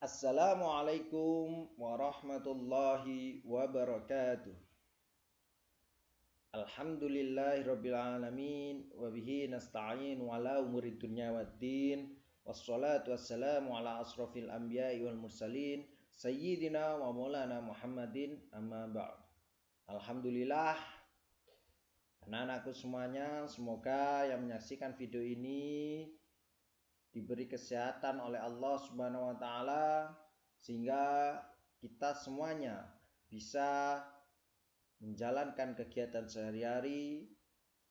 Assalamualaikum warahmatullahi wabarakatuh. Alhamdulillahirabbil alamin wa bihi nasta'in ala umurid dunya waddin. Wassalatu wassalamu ala asrofil anbiya'i wal mursalin sayyidina wa maulana Muhammadin amma ba'd. Alhamdulillah, anak-anakku semuanya, semoga yang menyaksikan video ini diberi kesehatan oleh Allah Subhanahu wa taala sehingga kita semuanya bisa menjalankan kegiatan sehari-hari,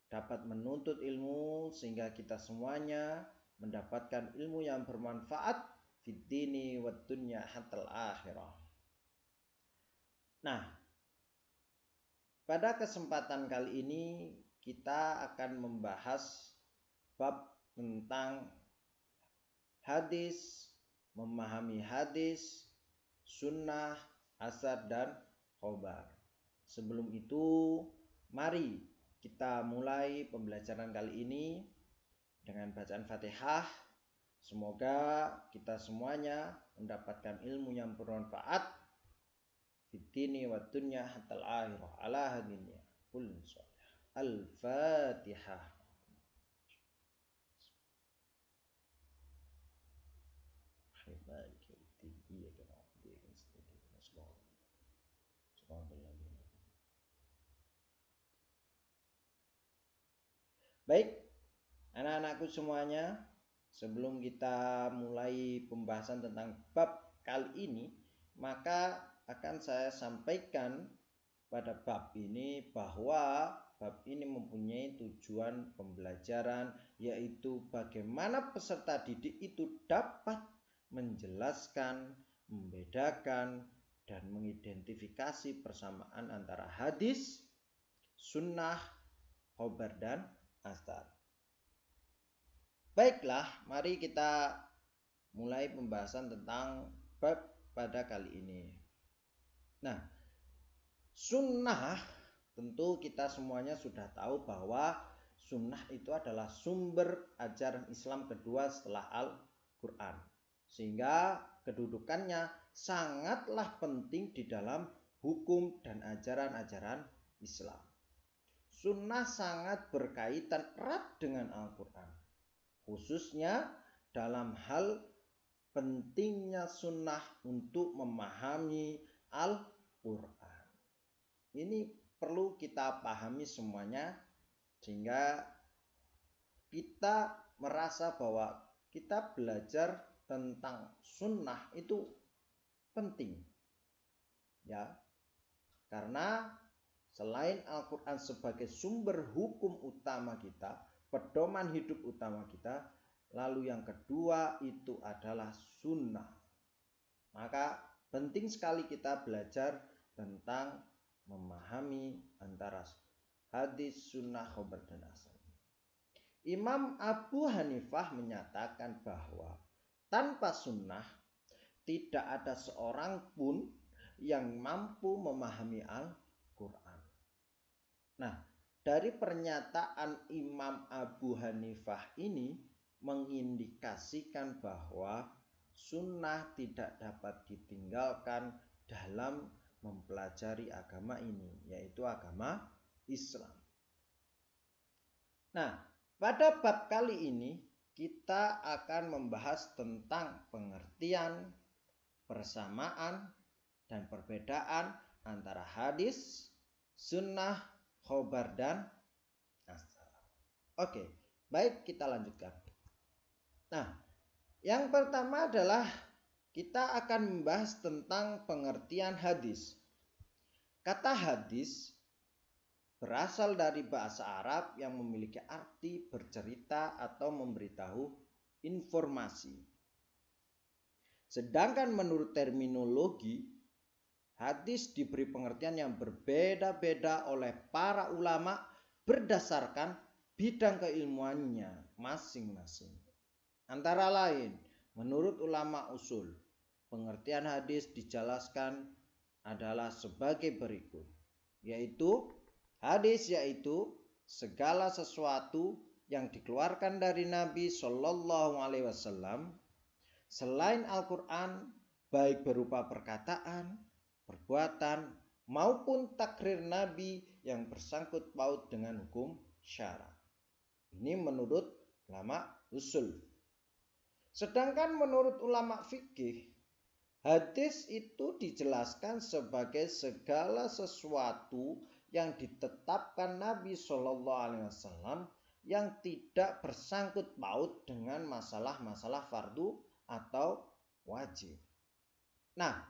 dapat menuntut ilmu sehingga kita semuanya mendapatkan ilmu yang bermanfaat fid dini wad dunya hatal akhirah. Nah, pada kesempatan kali ini kita akan membahas bab tentang hadis, memahami hadis, sunnah, asar, dan khobar. Sebelum itu, mari kita mulai pembelajaran kali ini dengan bacaan Fatihah. Semoga kita semuanya mendapatkan ilmu yang bermanfaat fid dini wad dunya hatal akhirah ala hadinnya kullun sholih. Al-Fatihah. Baik, anak-anakku semuanya, sebelum kita mulai pembahasan tentang bab kali ini, maka akan saya sampaikan pada bab ini bahwa bab ini mempunyai tujuan pembelajaran, yaitu bagaimana peserta didik itu dapat menjelaskan, membedakan, dan mengidentifikasi persamaan antara hadis, sunnah, khobar, dan asar. Baiklah, mari kita mulai pembahasan tentang bab pada kali ini. Nah, sunnah tentu kita semuanya sudah tahu bahwa sunnah itu adalah sumber ajaran Islam kedua setelah Al-Quran. Sehingga kedudukannya sangatlah penting di dalam hukum dan ajaran-ajaran Islam. Sunnah sangat berkaitan erat dengan Al-Quran, khususnya dalam hal pentingnya sunnah untuk memahami Al-Quran. Ini perlu kita pahami semuanya sehingga kita merasa bahwa kita belajar tentang sunnah itu penting, ya, karena selain Al-Quran sebagai sumber hukum utama kita, pedoman hidup utama kita, lalu yang kedua itu adalah sunnah. Maka penting sekali kita belajar tentang memahami antara hadis, sunnah, khobar, dan asar. Imam Abu Hanifah menyatakan bahwa tanpa sunnah tidak ada seorang pun yang mampu memahami Al-Quran. Nah, dari pernyataan Imam Abu Hanifah ini mengindikasikan bahwa sunnah tidak dapat ditinggalkan dalam mempelajari agama ini, yaitu agama Islam. Nah, pada bab kali ini kita akan membahas tentang pengertian, persamaan, dan perbedaan antara hadis, sunnah, khobar, dan asar. Oke, baik, kita lanjutkan. Nah, yang pertama adalah kita akan membahas tentang pengertian hadis. Kata hadis berasal dari bahasa Arab yang memiliki arti bercerita atau memberitahu informasi. Sedangkan menurut terminologi, hadis diberi pengertian yang berbeda-beda oleh para ulama berdasarkan bidang keilmuannya masing-masing. Antara lain, menurut ulama usul, pengertian hadis dijelaskan adalah sebagai berikut, yaitu hadis yaitu segala sesuatu yang dikeluarkan dari Nabi Shallallahu Alaihi Wasallam selain Al-Quran baik berupa perkataan, perbuatan, maupun takrir Nabi yang bersangkut paut dengan hukum syara. Ini menurut ulama usul. Sedangkan menurut ulama fikih, hadis itu dijelaskan sebagai segala sesuatu yang ditetapkan Nabi Shallallahu Alaihi Wasallam yang tidak bersangkut paut dengan masalah-masalah fardu atau wajib. Nah,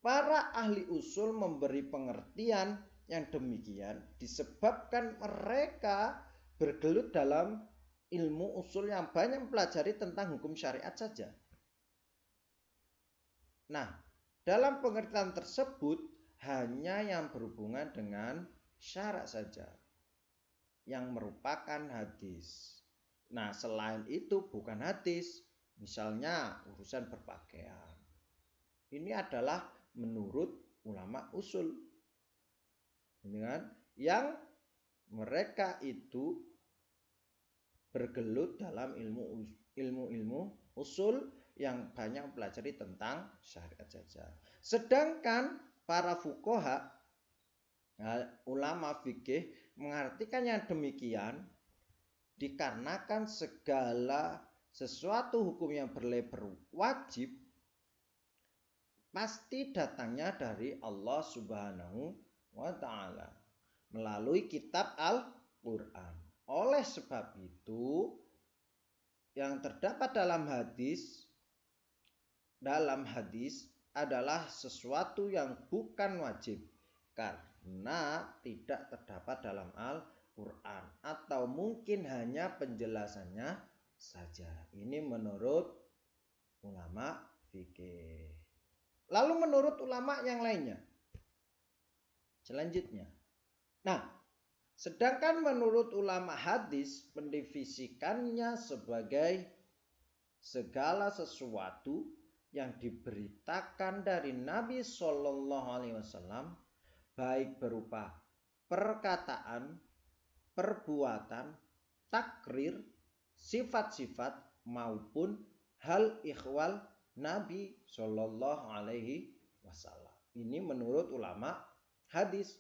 para ahli usul memberi pengertian yang demikian disebabkan mereka bergelut dalam ilmu usul yang banyak mempelajari tentang hukum syariat saja. Nah, dalam pengertian tersebut hanya yang berhubungan dengan syarak saja yang merupakan hadis. Nah, selain itu bukan hadis, misalnya urusan berpakaian. Ini adalah menurut ulama usul. Ini kan yang mereka itu bergelut dalam ilmu usul yang banyak mempelajari tentang syariat saja. Sedangkan para fuqaha, ulama fikih mengartikan yang demikian dikarenakan segala sesuatu hukum yang berlabel wajib pasti datangnya dari Allah Subhanahu wa ta'ala melalui kitab Al-Quran. Oleh sebab itu, yang terdapat dalam hadis adalah sesuatu yang bukan wajib karena tidak terdapat dalam Al-Quran atau mungkin hanya penjelasannya saja. Ini menurut ulama fikih. Lalu menurut ulama yang lainnya, selanjutnya. Nah, sedangkan menurut ulama hadis mendefinisikannya sebagai segala sesuatu yang diberitakan dari Nabi Shallallahu Alaihi Wasallam, baik berupa perkataan, perbuatan, takrir, sifat-sifat maupun hal ihwal Nabi Shallallahu Alaihi Wasallam. Ini menurut ulama hadis.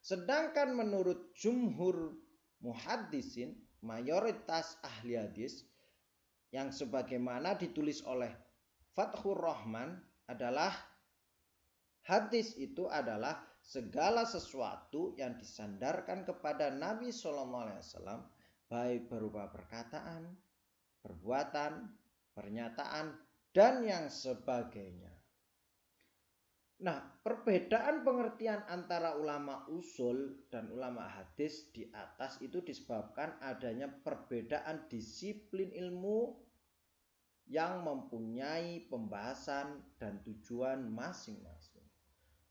Sedangkan menurut jumhur muhaddisin, mayoritas ahli hadis, yang sebagaimana ditulis oleh Fathur Rahman adalah hadis itu adalah segala sesuatu yang disandarkan kepada Nabi Shallallahu Alaihi Wasallam, baik berupa perkataan, perbuatan, pernyataan, dan yang sebagainya. Nah, perbedaan pengertian antara ulama usul dan ulama hadis di atas itu disebabkan adanya perbedaan disiplin ilmu yang mempunyai pembahasan dan tujuan masing-masing.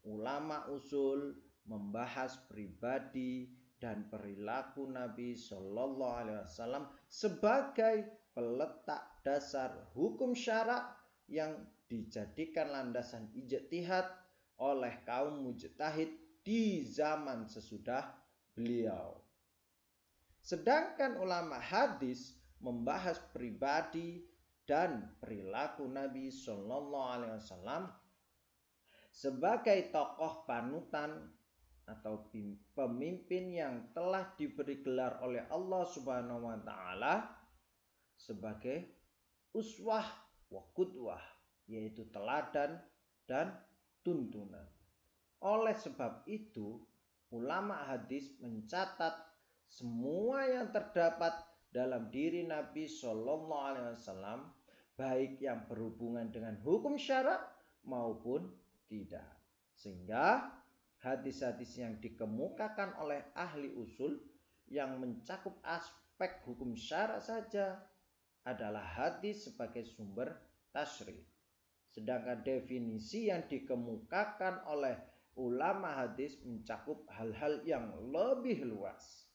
Ulama usul membahas pribadi dan perilaku Nabi Shallallahu Alaihi Wasallam sebagai peletak dasar hukum syarak yang dijadikan landasan ijtihad oleh kaum mujtahid di zaman sesudah beliau. Sedangkan ulama hadis membahas pribadi dan perilaku Nabi Shallallahu Alaihi Wasallam sebagai tokoh panutan atau pemimpin yang telah diberi gelar oleh Allah Subhanahu wa taala sebagai uswah wa qudwah, yaitu teladan dan tuntunan. Oleh sebab itu, ulama hadis mencatat semua yang terdapat dalam diri Nabi Shallallahu Alaihi Wasallam, baik yang berhubungan dengan hukum syarak maupun tidak. Sehingga hadis-hadis yang dikemukakan oleh ahli usul yang mencakup aspek hukum syarak saja adalah hadis sebagai sumber tasyri'. Sedangkan definisi yang dikemukakan oleh ulama hadis mencakup hal-hal yang lebih luas.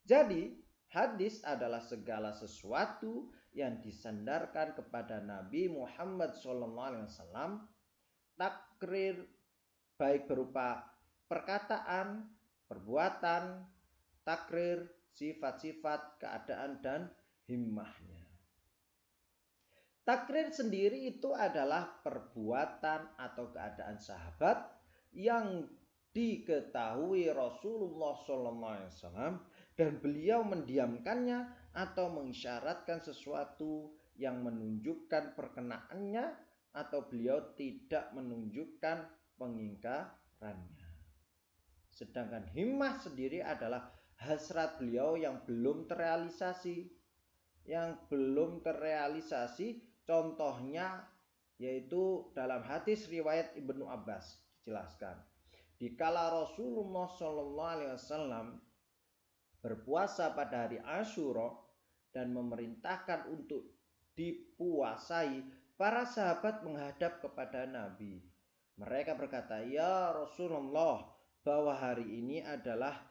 Jadi, hadis adalah segala sesuatu yang disandarkan kepada Nabi Muhammad SAW, takrir baik berupa perkataan, perbuatan, takrir, sifat-sifat, keadaan, dan himmahnya. Takrir sendiri itu adalah perbuatan atau keadaan sahabat yang diketahui Rasulullah SAW dan beliau mendiamkannya atau mengisyaratkan sesuatu yang menunjukkan perkenaannya atau beliau tidak menunjukkan pengingkarannya. Sedangkan himmah sendiri adalah hasrat beliau yang belum terrealisasi. Contohnya yaitu dalam hadis riwayat Ibnu Abbas dijelaskan. Dikala Rasulullah SAW berpuasa pada hari Asyura dan memerintahkan untuk dipuasai, para sahabat menghadap kepada Nabi. Mereka berkata, "Ya Rasulullah, bahwa hari ini adalah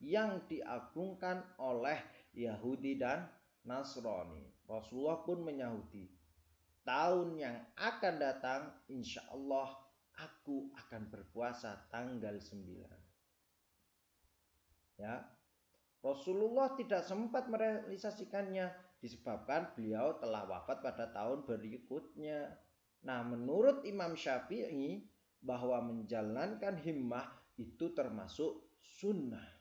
yang diagungkan oleh Yahudi dan Nasrani." Rasulullah pun menyahuti, "Tahun yang akan datang insya Allah aku akan berpuasa tanggal 9. Ya, Rasulullah tidak sempat merealisasikannya disebabkan beliau telah wafat pada tahun berikutnya. Nah, menurut Imam Syafi'i bahwa menjalankan himmah itu termasuk sunnah.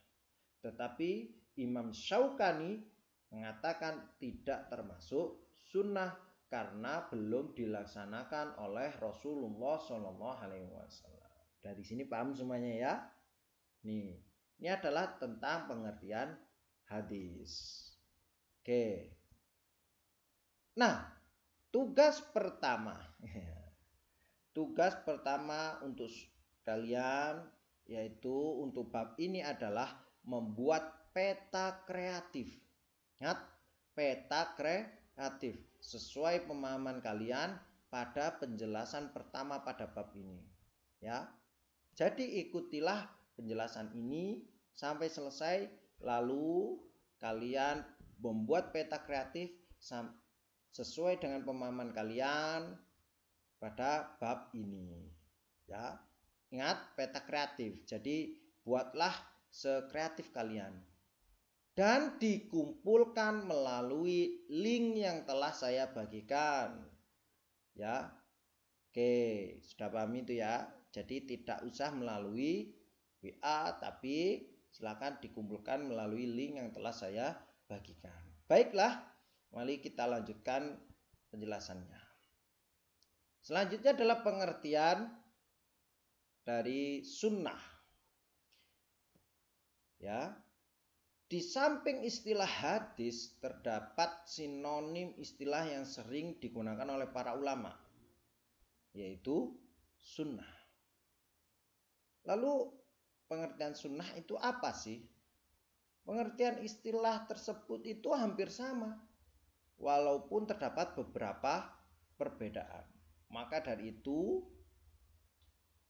Tetapi Imam Syaukani mengatakan tidak termasuk sunnah karena belum dilaksanakan oleh Rasulullah SAW. Dari sini paham semuanya ya? Ini adalah tentang pengertian hadis. Oke. Nah, tugas pertama untuk kalian yaitu untuk bab ini adalah membuat peta kreatif. Ingat, peta kreatif sesuai pemahaman kalian pada penjelasan pertama pada bab ini. Ya. Jadi ikutilah penjelasan ini sampai selesai, lalu kalian membuat peta kreatif sesuai dengan pemahaman kalian pada bab ini. Ya. Ingat, peta kreatif. Jadi buatlah sekreatif kalian dan dikumpulkan melalui link yang telah saya bagikan. Ya. Oke, sudah paham itu ya. Jadi tidak usah melalui WA, tapi silakan dikumpulkan melalui link yang telah saya bagikan. Baiklah, mari kita lanjutkan penjelasannya. Selanjutnya adalah pengertian dari sunnah. Ya, di samping istilah hadis terdapat sinonim istilah yang sering digunakan oleh para ulama, yaitu sunnah. Lalu pengertian sunnah itu apa sih? Pengertian istilah tersebut itu hampir sama, walaupun terdapat beberapa perbedaan. Maka dari itu,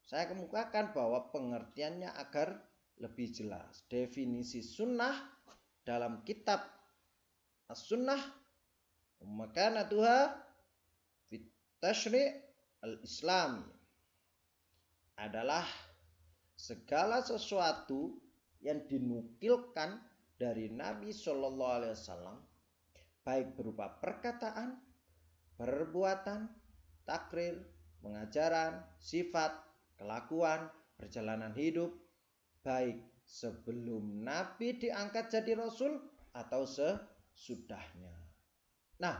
saya kemukakan bahwa pengertiannya agar lebih jelas. Definisi sunnah dalam kitab As-Sunnah makanatuha fit tasyri' al-Islam adalah segala sesuatu yang dinukilkan dari Nabi Shallallahu Alaihi Wasallam, baik berupa perkataan, perbuatan, takrir, pengajaran, sifat, kelakuan, perjalanan hidup, baik sebelum Nabi diangkat jadi Rasul atau sesudahnya. Nah,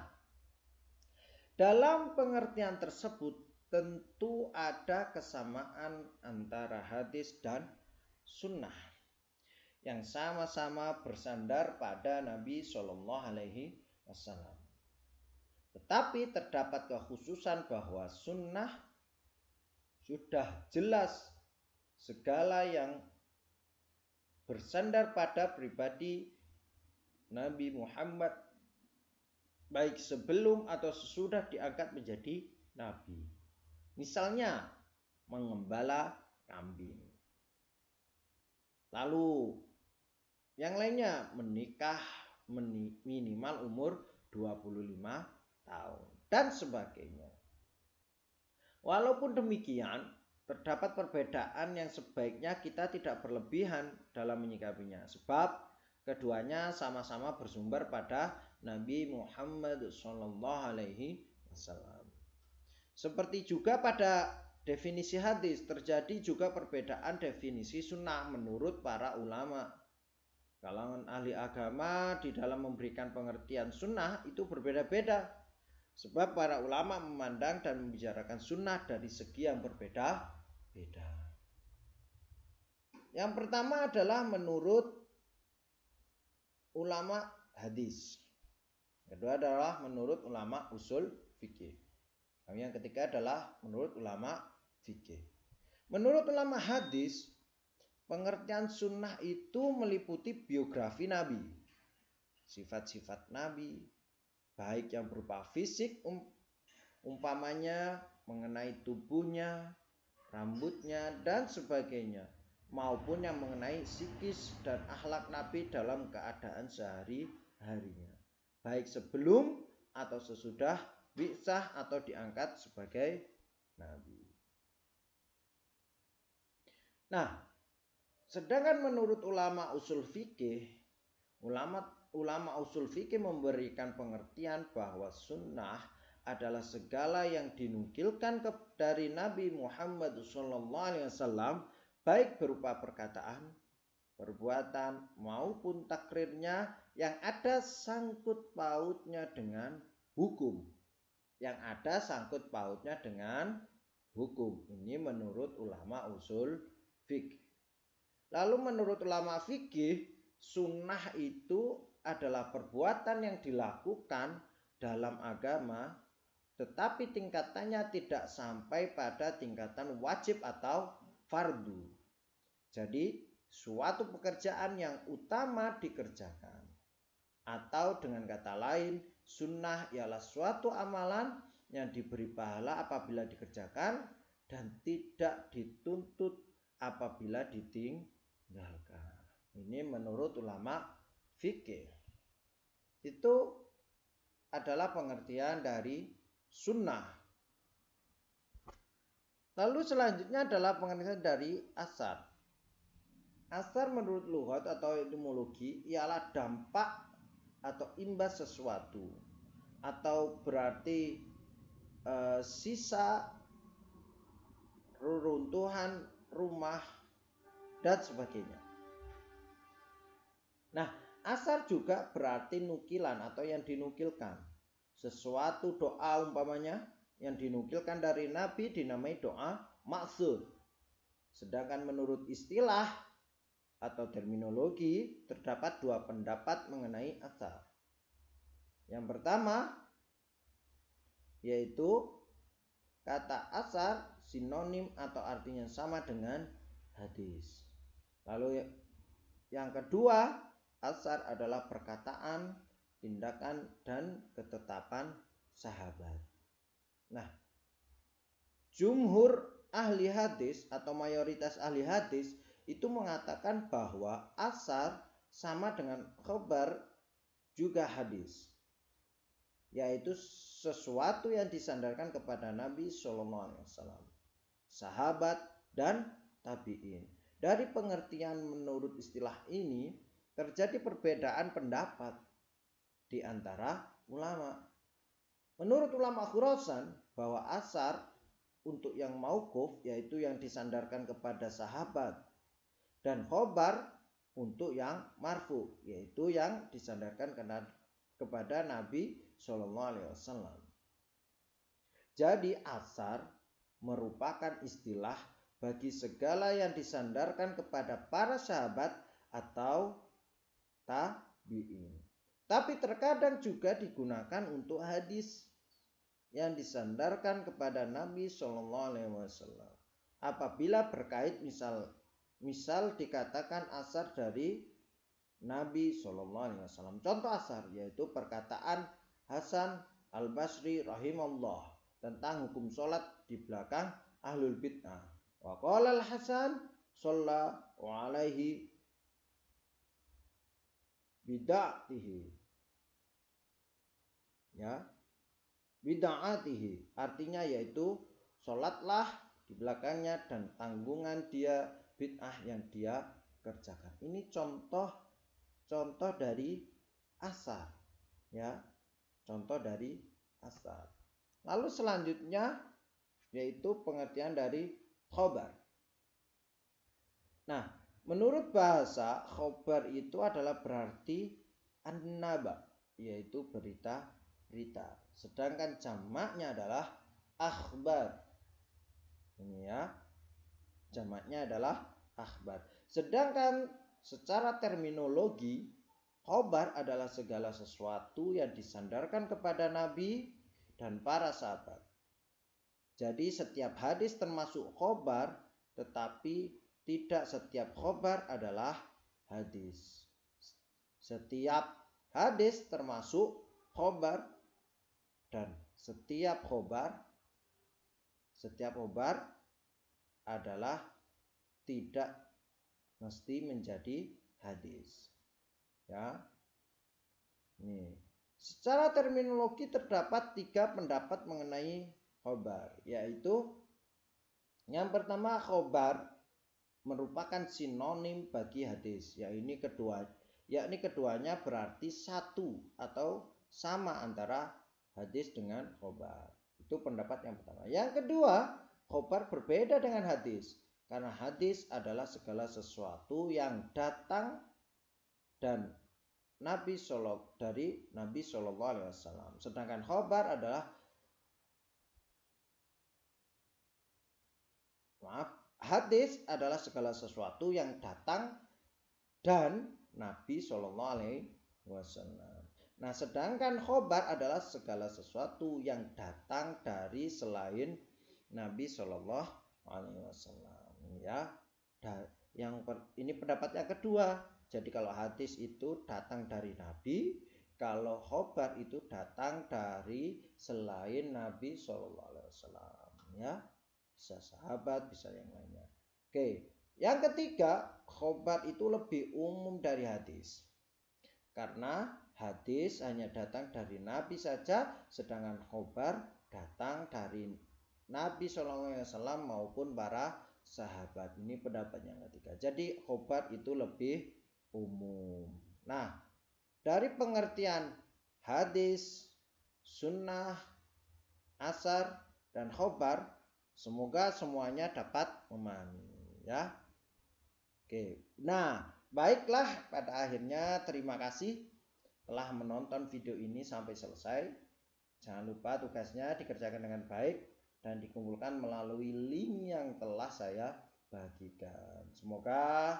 dalam pengertian tersebut tentu ada kesamaan antara hadis dan sunnah yang sama-sama bersandar pada Nabi Shallallahu Alaihi Wasallam. Tetapi terdapat kekhususan bahwa sunnah sudah jelas segala yang bersandar pada pribadi Nabi Muhammad baik sebelum atau sesudah diangkat menjadi Nabi. Misalnya mengembala kambing. Lalu yang lainnya menikah minimal umur 25 tahun dan sebagainya. Walaupun demikian, terdapat perbedaan yang sebaiknya kita tidak berlebihan dalam menyikapinya, sebab keduanya sama-sama bersumber pada Nabi Muhammad sallallahu alaihi wasallam. Seperti juga pada definisi hadis, terjadi juga perbedaan definisi sunnah menurut para ulama. Kalangan ahli agama di dalam memberikan pengertian sunnah itu berbeda-beda. Sebab para ulama memandang dan membicarakan sunnah dari segi yang berbeda-beda. Yang pertama adalah menurut ulama hadis. Kedua adalah menurut ulama usul fikih. Yang ketiga adalah menurut ulama fikih. Menurut ulama hadis, pengertian sunnah itu meliputi biografi Nabi, sifat-sifat Nabi, baik yang berupa fisik, umpamanya mengenai tubuhnya, rambutnya, dan sebagainya, maupun yang mengenai psikis dan akhlak Nabi dalam keadaan sehari-harinya, baik sebelum atau sesudah bi'tsah atau diangkat sebagai Nabi. Nah, sedangkan menurut ulama usul fikih, ulama usul fikih memberikan pengertian bahwa sunnah adalah segala yang dinukilkan dari Nabi Muhammad SAW, baik berupa perkataan, perbuatan, maupun takrirnya yang ada sangkut pautnya dengan hukum. Yang ada sangkut pautnya dengan hukum. Ini menurut ulama usul fikih. Lalu menurut ulama fikih, sunnah itu adalah perbuatan yang dilakukan dalam agama, tetapi tingkatannya tidak sampai pada tingkatan wajib atau fardu. Jadi suatu pekerjaan yang utama dikerjakan. Atau dengan kata lain, sunnah ialah suatu amalan yang diberi pahala apabila dikerjakan dan tidak dituntut apabila ditinggalkan. Ini menurut ulama fikih. Itu adalah pengertian dari sunnah. Lalu selanjutnya adalah pengertian dari asar. Asar menurut lughat atau etimologi ialah dampak atau imbas sesuatu, atau berarti sisa reruntuhan rumah dan sebagainya. Nah, asar juga berarti nukilan atau yang dinukilkan. Sesuatu doa umpamanya yang dinukilkan dari Nabi dinamai doa maksud. Sedangkan menurut istilah atau terminologi terdapat dua pendapat mengenai asar. Yang pertama yaitu kata asar sinonim atau artinya sama dengan hadis. Lalu yang kedua, asar adalah perkataan, tindakan, dan ketetapan sahabat. Nah, jumhur ahli hadis atau mayoritas ahli hadis itu mengatakan bahwa asar sama dengan khobar juga hadis, yaitu sesuatu yang disandarkan kepada Nabi SAW, sahabat, dan tabi'in. Dari pengertian menurut istilah ini terjadi perbedaan pendapat di antara ulama. Menurut ulama Khurasan bahwa asar untuk yang mauquf yaitu yang disandarkan kepada sahabat, dan khobar untuk yang marfu yaitu yang disandarkan kepada Nabi SAW. Jadi asar merupakan istilah bagi segala yang disandarkan kepada para sahabat atau tabi'in. Tapi terkadang juga digunakan untuk hadis yang disandarkan kepada Nabi SAW. Apabila berkait misal dikatakan asar dari Nabi SAW. Contoh asar yaitu perkataan Hasan Al-Basri rahimahullah tentang hukum sholat di belakang ahlul bid'ah. Wa qala al-Hasan sallallahu alaihi bid'atihi. Ya. Bid'atihi artinya yaitu sholatlah di belakangnya dan tanggungan dia bid'ah yang dia kerjakan. Ini contoh dari asar. Ya, contoh dari asar. Lalu selanjutnya yaitu pengertian dari khobar. Nah, menurut bahasa, khobar itu adalah berarti an-naba, yaitu berita-berita. Sedangkan jamaknya adalah akhbar. Ini ya, jamaknya adalah akhbar. Sedangkan secara terminologi, khobar adalah segala sesuatu yang disandarkan kepada Nabi dan para sahabat. Jadi setiap hadis termasuk khobar, tetapi tidak setiap khobar adalah hadis. Setiap hadis termasuk khobar dan setiap khobar adalah tidak mesti menjadi hadis. Ya. Nih. Secara terminologi terdapat 3 pendapat mengenai khobar, yaitu yang pertama, khobar merupakan sinonim bagi hadis, yakni keduanya berarti satu atau sama antara hadis dengan khobar. Itu pendapat yang pertama. Yang kedua, khobar berbeda dengan hadis karena hadis adalah segala sesuatu yang datang dan dari Nabi Shallallahu Alaihi Wasallam. Sedangkan khobar adalah hadis adalah segala sesuatu yang datang dan Nabi Shallallahu Alaihi Wasallam. Nah, sedangkan khobar adalah segala sesuatu yang datang dari selain Nabi Shallallahu Alaihi Wasallam. Ya, ini pendapat yang kedua. Jadi kalau hadis itu datang dari Nabi, kalau khobar itu datang dari selain Nabi Shallallahu Alaihi Wasallam. Ya, bisa sahabat, bisa yang lainnya. Oke, yang ketiga, khobar itu lebih umum dari hadis. Karena hadis hanya datang dari Nabi saja, sedangkan khobar datang dari Nabi SAW maupun para sahabat. Ini pendapat yang ketiga. Jadi khobar itu lebih umum. Nah, dari pengertian hadis, sunnah, asar, dan khobar, semoga semuanya dapat memahami, ya. Oke. Nah, baiklah, pada akhirnya terima kasih telah menonton video ini sampai selesai. Jangan lupa tugasnya dikerjakan dengan baik dan dikumpulkan melalui link yang telah saya bagikan. Semoga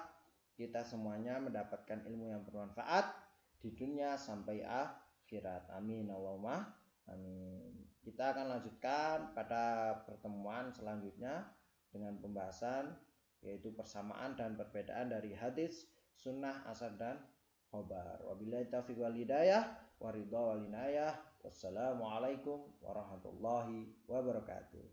kita semuanya mendapatkan ilmu yang bermanfaat di dunia sampai akhirat. Amin Allahumma amin. Kita akan lanjutkan pada pertemuan selanjutnya dengan pembahasan yaitu persamaan dan perbedaan dari hadis, sunnah, asar, dan khobar. Wabillahi taufiq wal hidayah, waridha wal inayah. Wassalamualaikum warahmatullahi wabarakatuh.